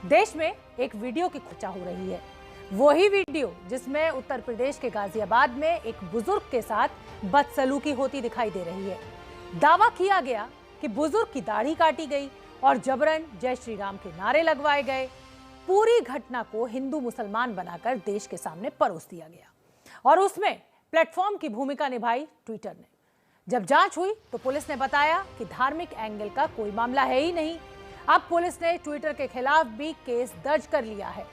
देश में एक वीडियो की चर्चा हो रही है। वही वीडियो जिसमें उत्तर प्रदेश के गाजियाबाद में एक बुजुर्ग के साथ बदसलूकी होती दिखाई दे रही है। दावा किया गया कि बुजुर्ग की दाढ़ी काटी गई और जबरन जय श्री राम के नारे लगवाए गए। पूरी घटना को हिंदू मुसलमान बनाकर देश के सामने परोस दिया गया और उसमें प्लेटफॉर्म की भूमिका निभाई ट्विटर ने। जब जांच हुई तो पुलिस ने बताया कि धार्मिक एंगल का कोई मामला है ही नहीं। अब पुलिस ने ट्विटर के खिलाफ भी केस दर्ज कर लिया है।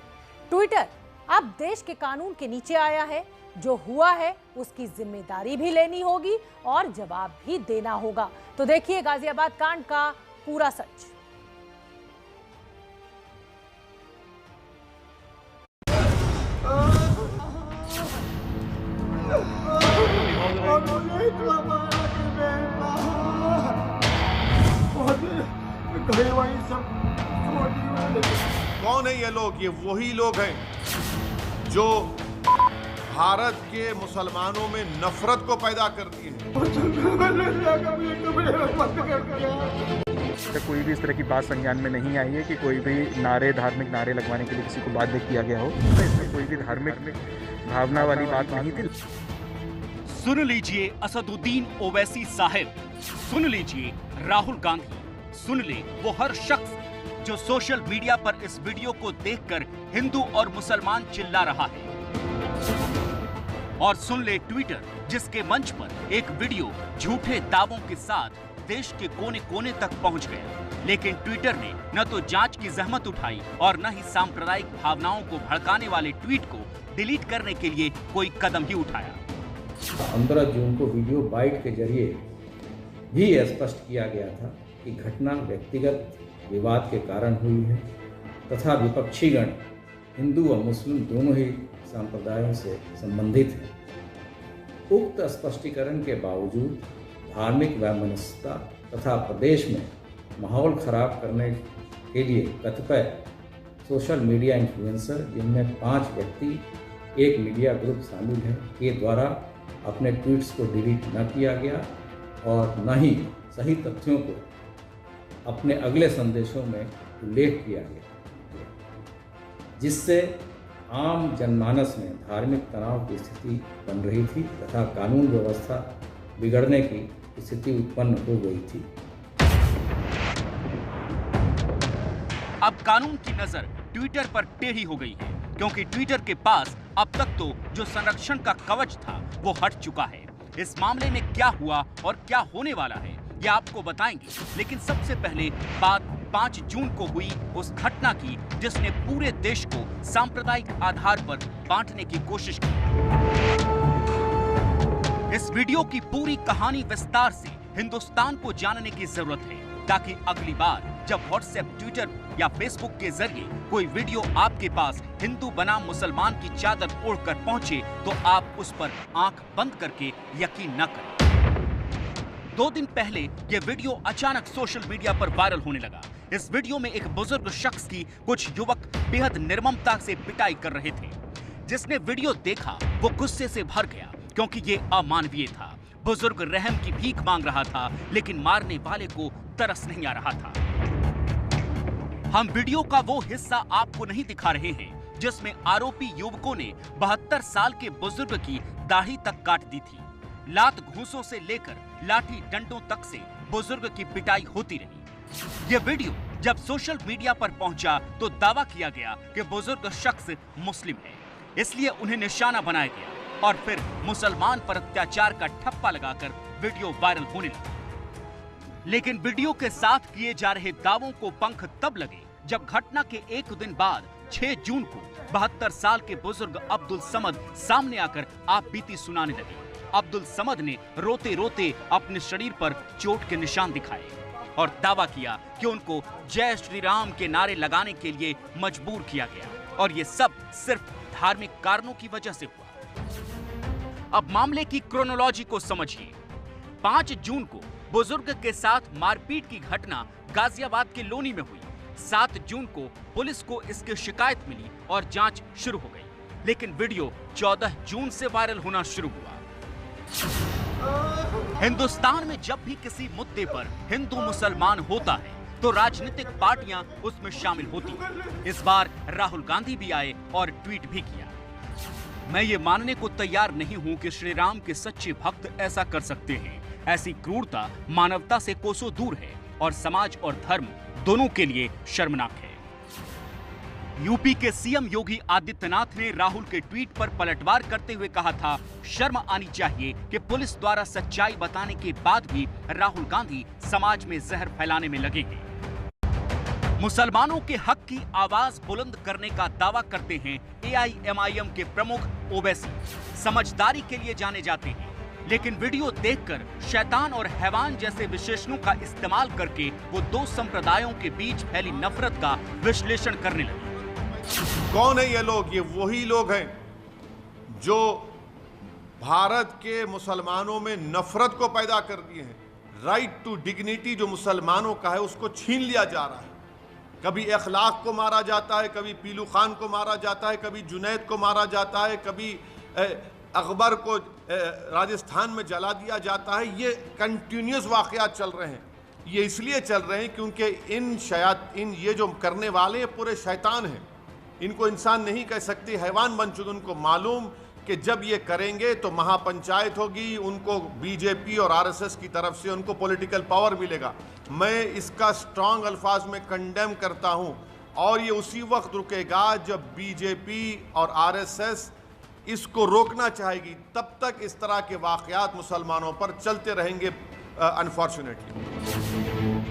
ट्विटर अब देश के कानून के नीचे आया है। जो हुआ है उसकी जिम्मेदारी भी लेनी होगी और जवाब भी देना होगा। तो देखिए गाजियाबाद कांड का पूरा सच। कौन है ये लोग? ये वही लोग हैं जो भारत के मुसलमानों में नफरत को पैदा करती है। कोई भी इस तरह की बात संज्ञान में नहीं आई है कि कोई भी धार्मिक नारे लगवाने के लिए किसी को बाध्य किया गया हो। इसमें कोई भी धार्मिक भावना वाली बात नहीं थी। सुन लीजिए असदुद्दीन ओवैसी साहिब, सुन लीजिए राहुल गांधी, सुन ले वो हर शख्स जो सोशल मीडिया पर इस वीडियो को देखकर हिंदू और मुसलमान चिल्ला रहा है। और सुन ले ट्विटर जिसके मंच पर एक वीडियो झूठे दावों के साथ देश के कोने कोने तक पहुंच गया, लेकिन ट्विटर ने न तो जांच की जहमत उठाई और न ही सांप्रदायिक भावनाओं को भड़काने वाले ट्वीट को डिलीट करने के लिए कोई कदम ही उठाया। 15 जून को वीडियो बाइट के जरिए भी स्पष्ट किया गया था कि घटना व्यक्तिगत विवाद के कारण हुई है तथा विपक्षीगण हिंदू और मुस्लिम दोनों ही संप्रदायों से संबंधित हैं। उक्त स्पष्टीकरण के बावजूद धार्मिक वैमनस्यता तथा प्रदेश में माहौल खराब करने के लिए कतिपय सोशल मीडिया इन्फ्लुएंसर, जिनमें 5 व्यक्ति एक मीडिया ग्रुप शामिल है, के द्वारा अपने ट्वीट्स को डिलीट न किया गया और न ही सही तथ्यों को अपने अगले संदेशों में उल्लेख किया गया, जिससे आम जनमानस में धार्मिक तनाव की स्थिति बन रही थी तथा कानून व्यवस्था बिगड़ने की स्थिति उत्पन्न हो गई थी। अब कानून की नजर ट्विटर पर टेढ़ी हो गई है, क्योंकि ट्विटर के पास अब तक तो जो संरक्षण का कवच था वो हट चुका है। इस मामले में क्या हुआ और क्या होने वाला है ये आपको बताएंगे, लेकिन सबसे पहले बात 5 जून को हुई उस घटना की जिसने पूरे देश को सांप्रदायिक आधार पर बांटने की कोशिश की। इस वीडियो की पूरी कहानी विस्तार से हिंदुस्तान को जानने की जरूरत है, ताकि अगली बार जब व्हाट्सएप, ट्विटर या फेसबुक के जरिए कोई वीडियो आपके पास हिंदू बनाम मुसलमान की चादर ओढ़कर पहुंचे तो आप उस पर आंख बंद करके यकीन न करें। 2 दिन पहले यह वीडियो अचानक सोशल मीडिया पर वायरल होने लगा। इस वीडियो में एक बुजुर्ग शख्स की कुछ युवक बेहद निर्ममता से पिटाई कर रहे थे। जिसने वीडियो देखा वो गुस्से से भर गया, क्योंकि ये अमानवीय था। बुजुर्ग रहम की भीख मांग रहा था, लेकिन मारने वाले को तरस नहीं आ रहा था। हम वीडियो का वो हिस्सा आपको नहीं दिखा रहे हैं जिसमें आरोपी युवकों ने 72 साल के बुजुर्ग की दाढ़ी तक काट दी थी। लात घूंसों से लेकर लाठी डंडों तक से बुजुर्ग की पिटाई होती रही। यह वीडियो जब सोशल मीडिया पर पहुंचा तो दावा किया गया कि बुजुर्ग शख्स मुस्लिम है, इसलिए उन्हें निशाना बनाया गया और फिर मुसलमान पर अत्याचार का ठप्पा लगाकर वीडियो वायरल होने लगा। लेकिन वीडियो के साथ किए जा रहे दावों को पंख तब लगे जब घटना के एक दिन बाद 6 जून को 72 साल के बुजुर्ग अब्दुल समद सामने आकर आप बीती सुनाने लगे। अब्दुल समद ने रोते रोते अपने शरीर पर चोट के निशान दिखाए और दावा किया कि उनको जय श्री राम के नारे लगाने के लिए मजबूर किया गया और ये सब सिर्फ धार्मिक कारणों की वजह से हुआ। अब मामले की क्रोनोलॉजी को समझिए। 5 जून को बुजुर्ग के साथ मारपीट की घटना गाजियाबाद के लोनी में हुई। 7 जून को पुलिस को इसकी शिकायत मिली और जांच शुरू हो गई, लेकिन वीडियो 14 जून से वायरल होना शुरू हुआ। हिंदुस्तान में जब भी किसी मुद्दे पर हिंदू मुसलमान होता है तो राजनीतिक पार्टियां उसमें शामिल होती। इस बार राहुल गांधी भी आए और ट्वीट भी किया। मैं ये मानने को तैयार नहीं हूं कि श्री राम के सच्चे भक्त ऐसा कर सकते हैं। ऐसी क्रूरता मानवता से कोसों दूर है और समाज और धर्म दोनों के लिए शर्मनाक है। यूपी के सीएम योगी आदित्यनाथ ने राहुल के ट्वीट पर पलटवार करते हुए कहा था, शर्म आनी चाहिए कि पुलिस द्वारा सच्चाई बताने के बाद भी राहुल गांधी समाज में जहर फैलाने में लगे हैं। मुसलमानों के हक की आवाज बुलंद करने का दावा करते हैं एआईएमआईएम के प्रमुख ओवैसी। समझदारी के लिए जाने जाते हैं, लेकिन वीडियो देखकर शैतान और हैवान जैसे विशेषणों का इस्तेमाल करके वो दो संप्रदायों के बीच फैली नफरत का विश्लेषण करने लगे। कौन है ये लोग? ये वही लोग हैं जो भारत के मुसलमानों में नफरत को पैदा कर दिए हैं। राइट टू डिग्निटी जो मुसलमानों का है उसको छीन लिया जा रहा है। कभी अखलाक को मारा जाता है, कभी पीलू खान को मारा जाता है, कभी जुनैद को मारा जाता है, कभी अकबर को राजस्थान में जला दिया जाता है। ये कंटिन्यूस वाक़यात चल रहे हैं। ये इसलिए चल रहे हैं क्योंकि ये जो करने वाले पूरे शैतान हैं। इनको इंसान नहीं कह सकते, हैवान बन चुके। उनको मालूम कि जब ये करेंगे तो महापंचायत होगी, उनको बीजेपी और आरएसएस की तरफ से उनको पॉलिटिकल पावर मिलेगा। मैं इसका स्ट्रांग अल्फाज में कंडेम करता हूं और ये उसी वक्त रुकेगा जब बीजेपी और आरएसएस इसको रोकना चाहेगी। तब तक इस तरह के वाक़यात मुसलमानों पर चलते रहेंगे अनफॉर्चुनेटली।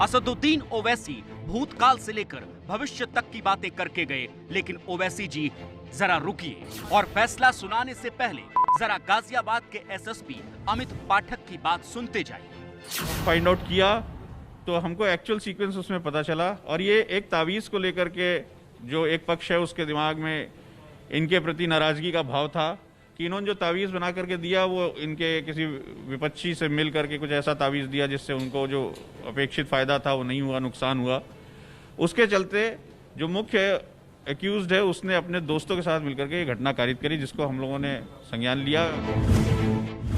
असदुद्दीन ओवैसी भूतकाल से लेकर भविष्य तक की बातें करके गए, लेकिन ओवैसी जी जरा रुकिए और फैसला सुनाने से पहले जरा गाजियाबाद के एसएसपी अमित पाठक की बात सुनते जाइए। फाइंड आउट किया तो हमको एक्चुअल सीक्वेंस उसमें पता चला, और ये एक तावीज़ को लेकर के जो एक पक्ष है उसके दिमाग में इनके प्रति नाराजगी का भाव था कि इन्होंने जो तावीज़ बना करके दिया वो इनके किसी विपक्षी से मिल करके कुछ ऐसा तावीज़ दिया जिससे उनको जो अपेक्षित फ़ायदा था वो नहीं हुआ, नुकसान हुआ। उसके चलते जो मुख्य एक्यूज्ड है उसने अपने दोस्तों के साथ मिलकर के ये घटना कारित करी, जिसको हम लोगों ने संज्ञान लिया।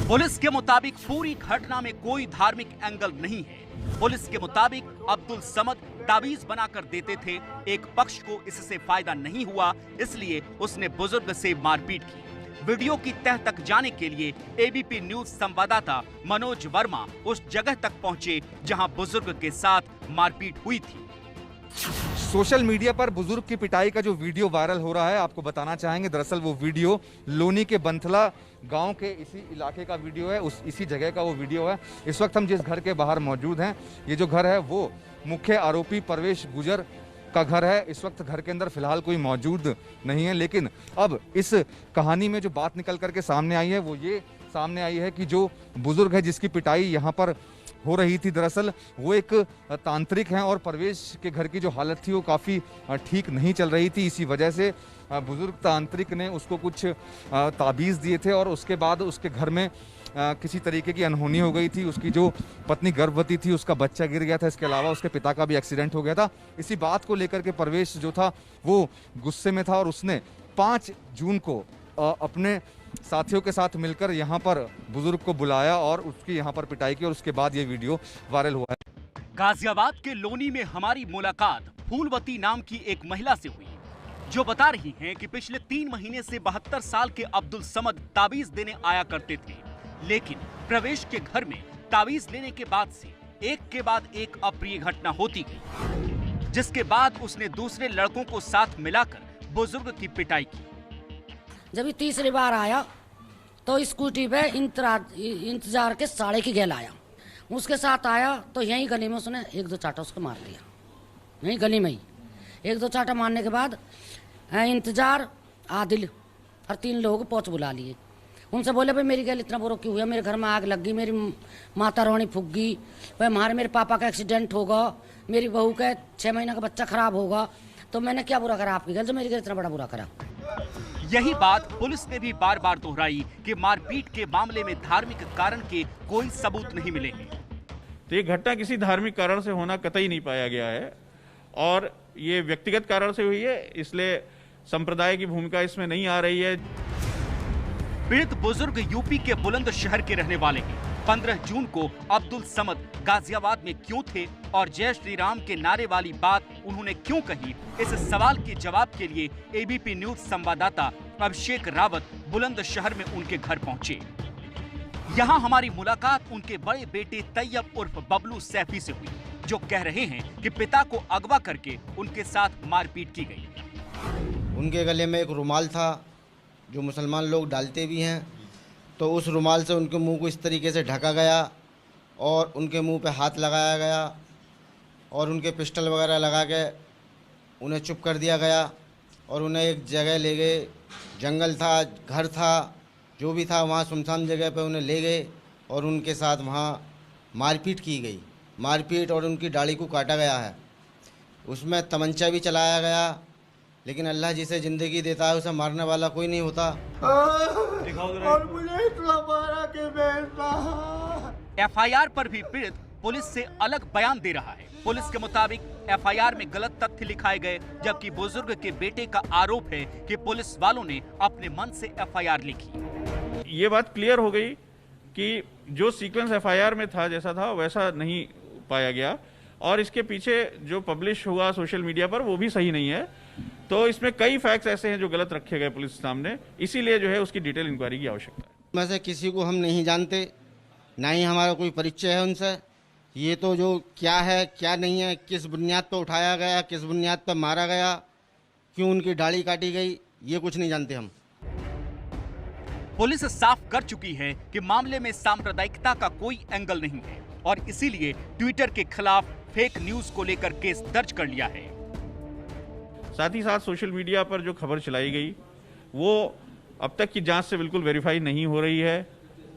पुलिस के मुताबिक पूरी घटना में कोई धार्मिक एंगल नहीं है। पुलिस के मुताबिक अब्दुल समद तावीज बनाकर देते थे, एक पक्ष को इससे फायदा नहीं हुआ, इसलिए उसने बुजुर्ग से मारपीट की। वीडियो की तह तक जाने के लिए एबीपी न्यूज संवाददाता मनोज वर्मा उस जगह तक पहुंचे जहां बुजुर्ग के साथ मारपीट हुई थी। सोशल मीडिया पर बुजुर्ग की पिटाई का जो वीडियो वायरल हो रहा है, आपको बताना चाहेंगे दरअसल वो वीडियो लोनी के बंथला गांव के इसी इलाके का वीडियो है, इसी जगह का वो वीडियो है। इस वक्त हम जिस घर के बाहर मौजूद हैं, ये जो घर है वो मुख्य आरोपी परवेश गुजर का घर है। इस वक्त घर के अंदर फिलहाल कोई मौजूद नहीं है, लेकिन अब इस कहानी में जो बात निकल करके सामने आई है वो ये सामने आई है कि जो बुजुर्ग है जिसकी पिटाई यहाँ पर हो रही थी, दरअसल वो एक तांत्रिक हैं और परवेश के घर की जो हालत थी वो काफ़ी ठीक नहीं चल रही थी। इसी वजह से बुजुर्ग तांत्रिक ने उसको कुछ ताबीज़ दिए थे और उसके बाद उसके घर में किसी तरीके की अनहोनी हो गई थी। उसकी जो पत्नी गर्भवती थी, उसका बच्चा गिर गया था। इसके अलावा उसके पिता का भी एक्सीडेंट हो गया था। इसी बात को लेकर के परवेश जो था वो गुस्से में था और उसने 5 जून को अपने साथियों के साथ मिलकर यहाँ पर बुजुर्ग को बुलाया और उसकी यहाँ पर पिटाई की और उसके बाद ये वीडियो वायरल हुआ है। गाजियाबाद के लोनी में हमारी मुलाकात फूलवती नाम की एक महिला से हुई, जो बता रही हैं कि पिछले 3 महीने से 72 साल के अब्दुल समद ताबीज देने आया करते थे, लेकिन प्रवेश के घर में ताबीज लेने के बाद से एक के बाद एक अप्रिय घटना होती गई, जिसके बाद उसने दूसरे लड़कों को साथ मिलाकर बुजुर्ग की पिटाई की। जब ये तीसरी बार आया तो स्कूटी पे इंतजार के साड़े की गेल आया, उसके साथ आया तो यहीं गली में उसने 1-2 चाटा उसको मार दिया। यहीं गली में ही 1-2 चाटा मारने के बाद इंतजार, आदिल और 3 लोग पहुँच बुला लिए। उनसे बोले भाई मेरी गेल इतना बुरा क्यों हुआ, मेरे घर में आग लग गई, मेरी माता रोनी फूक गई, भाई मेरे पापा का एक्सीडेंट होगा, मेरी बहू का 6 महीने का बच्चा खराब होगा, तो मैंने क्या बुरा करा आपकी गेल जो मेरी गेल इतना बड़ा बुरा करा। यही बात पुलिस ने भी बार बार दोहराई कि मारपीट के मामले में धार्मिक कारण के कोई सबूत नहीं मिले हैं। तो ये घटना किसी धार्मिक कारण से होना कतई नहीं पाया गया है और ये व्यक्तिगत कारण से हुई है, इसलिए संप्रदाय की भूमिका इसमें नहीं आ रही है। पीड़ित बुजुर्ग यूपी के बुलंदशहर के रहने वाले हैं। 15 जून को अब्दुल समद गाजियाबाद में क्यों थे और जय श्री राम के नारे वाली बात उन्होंने क्यों कही, इस सवाल के जवाब के लिए एबीपी न्यूज संवाददाता अभिषेक रावत बुलंदशहर में उनके घर पहुंचे। यहाँ हमारी मुलाकात उनके बड़े बेटे तैयब उर्फ बबलू सैफी से हुई, जो कह रहे हैं कि पिता को अगवा करके उनके साथ मारपीट की गई। उनके गले में एक रुमाल था जो मुसलमान लोग डालते भी हैं, तो उस रुमाल से उनके मुंह को इस तरीके से ढका गया और उनके मुंह पे हाथ लगाया गया और उनके पिस्टल वगैरह लगा के उन्हें चुप कर दिया गया और उन्हें एक जगह ले गए, जंगल था, घर था, जो भी था वहाँ सुनसान जगह पे उन्हें ले गए और उनके साथ वहाँ मारपीट की गई। मारपीट और उनकी दाढ़ी को काटा गया है, उसमें तमंचा भी चलाया गया, लेकिन अल्लाह जिसे ज़िंदगी देता है उसे मारने वाला कोई नहीं होता। और मुझे इतना मारा कि मैं एफआईआर पर भी पीड़ित पुलिस से अलग बयान दे रहा है। पुलिस के मुताबिक एफआईआर में गलत तथ्य लिखाए गए, जबकि बुजुर्ग के बेटे का आरोप है कि पुलिस वालों ने अपने मन से एफआईआर लिखी। ये बात क्लियर हो गई कि जो सीक्वेंस एफआईआर में था जैसा था वैसा नहीं पाया गया और इसके पीछे जो पब्लिश हुआ सोशल मीडिया पर वो भी सही नहीं है। तो इसमें कई फैक्ट्स ऐसे हैं जो गलत रखे गए पुलिस के सामने, इसीलिए जो है उसकी डिटेल इंक्वायरी की आवश्यकता है। में से किसी को हम नहीं जानते, ना ही हमारा कोई परिचय है उनसे। ये तो जो क्या है क्या नहीं है, किस बुनियाद पर उठाया गया, किस बुनियाद पर मारा गया, क्यों उनकी दाढ़ी काटी गई, ये कुछ नहीं जानते हम। पुलिस साफ कर चुकी है कि मामले में सांप्रदायिकता का कोई एंगल नहीं है और इसीलिए ट्विटर के खिलाफ फेक न्यूज को लेकर केस दर्ज कर लिया है। साथ ही साथ सोशल मीडिया पर जो खबर चलाई गई वो अब तक की जांच से बिल्कुल वेरीफाई नहीं हो रही है,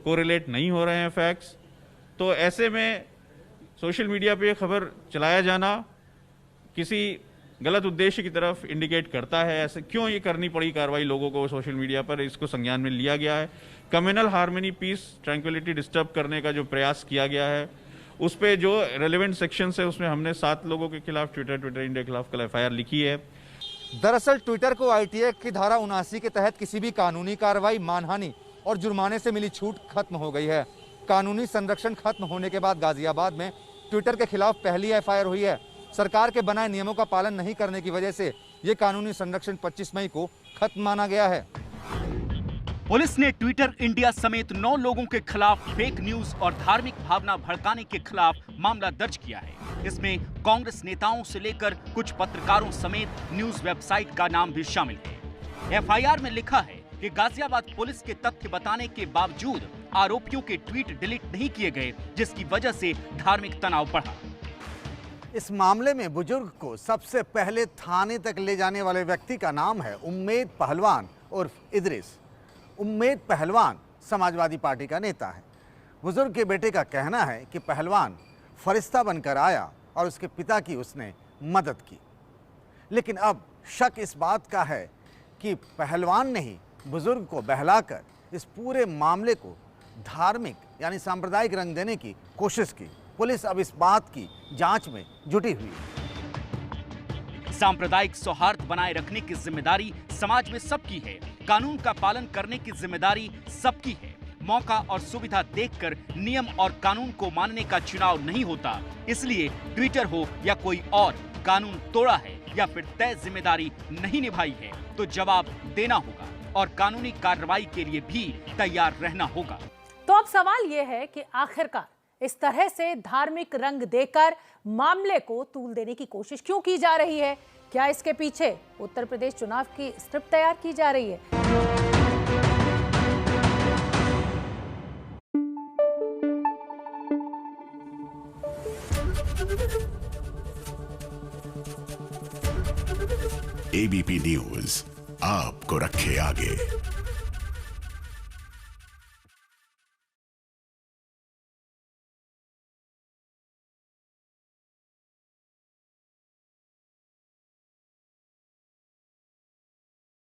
कोरिलेट नहीं हो रहे हैं फैक्ट्स। तो ऐसे में सोशल मीडिया पे खबर चलाया जाना किसी गलत उद्देश्य की तरफ इंडिकेट करता है। ऐसे क्यों ये करनी पड़ी कार्रवाई लोगों को सोशल मीडिया पर, इसको संज्ञान में लिया गया है। Communal harmony, peace, tranquility disturb करने का जो प्रयास किया गया है उस पे जो रेलेवेंट सेक्शन है उसमें हमने 7 लोगों के खिलाफ ट्विटर इंडिया के खिलाफ कल एफआईआर लिखी है। दरअसल ट्विटर को आईटी एक्ट की धारा 79 के तहत किसी भी कानूनी कार्रवाई, मानहानि और जुर्माने से मिली छूट खत्म हो गई है। कानूनी संरक्षण खत्म होने के बाद गाजियाबाद में ट्विटर के खिलाफ पहली एफआईआर हुई है। सरकार के बनाए नियमों का पालन नहीं करने की वजह से ये कानूनी संरक्षण 25 मई को खत्म माना गया है। पुलिस ने ट्विटर इंडिया समेत 9 लोगों के खिलाफ फेक न्यूज और धार्मिक भावना भड़काने के खिलाफ मामला दर्ज किया है। इसमें कांग्रेस नेताओं से लेकर कुछ पत्रकारों समेत न्यूज वेबसाइट का नाम भी शामिल है। एफआईआर में लिखा है कि गाजियाबाद पुलिस के तथ्य बताने के बावजूद आरोपियों के ट्वीट डिलीट नहीं किए गए, जिसकी वजह से धार्मिक तनाव बढ़ा। इस मामले में बुजुर्ग को सबसे पहले थाने तक ले जाने वाले व्यक्ति का नाम है उम्मेद पहलवान उर्फ इदरिस। उम्मेद पहलवान समाजवादी पार्टी का नेता है। बुजुर्ग के बेटे का कहना है कि पहलवान फरिश्ता बनकर आया और उसके पिता की उसने मदद की, लेकिन अब शक इस बात का है कि पहलवान ने ही बुजुर्ग को बहलाकर इस पूरे मामले को धार्मिक यानी सांप्रदायिक रंग देने की कोशिश की। पुलिस अब इस बात की जांच में जुटी हुई है। सांप्रदायिक सौहार्द बनाए रखने की जिम्मेदारी समाज में सबकी है। कानून का पालन करने की जिम्मेदारी सबकी है। मौका और सुविधा देखकर नियम और कानून को मानने का चुनाव नहीं होता। इसलिए ट्विटर हो या कोई और, कानून तोड़ा है या फिर तय जिम्मेदारी नहीं निभाई है तो जवाब देना होगा और कानूनी कार्रवाई के लिए भी तैयार रहना होगा। तो अब सवाल यह है कि आखिरकार इस तरह से धार्मिक रंग देकर मामले को तूल देने की कोशिश क्यों की जा रही है? क्या इसके पीछे उत्तर प्रदेश चुनाव की स्क्रिप्ट तैयार की जा रही है? एबीपी न्यूज आपको रखे आगे।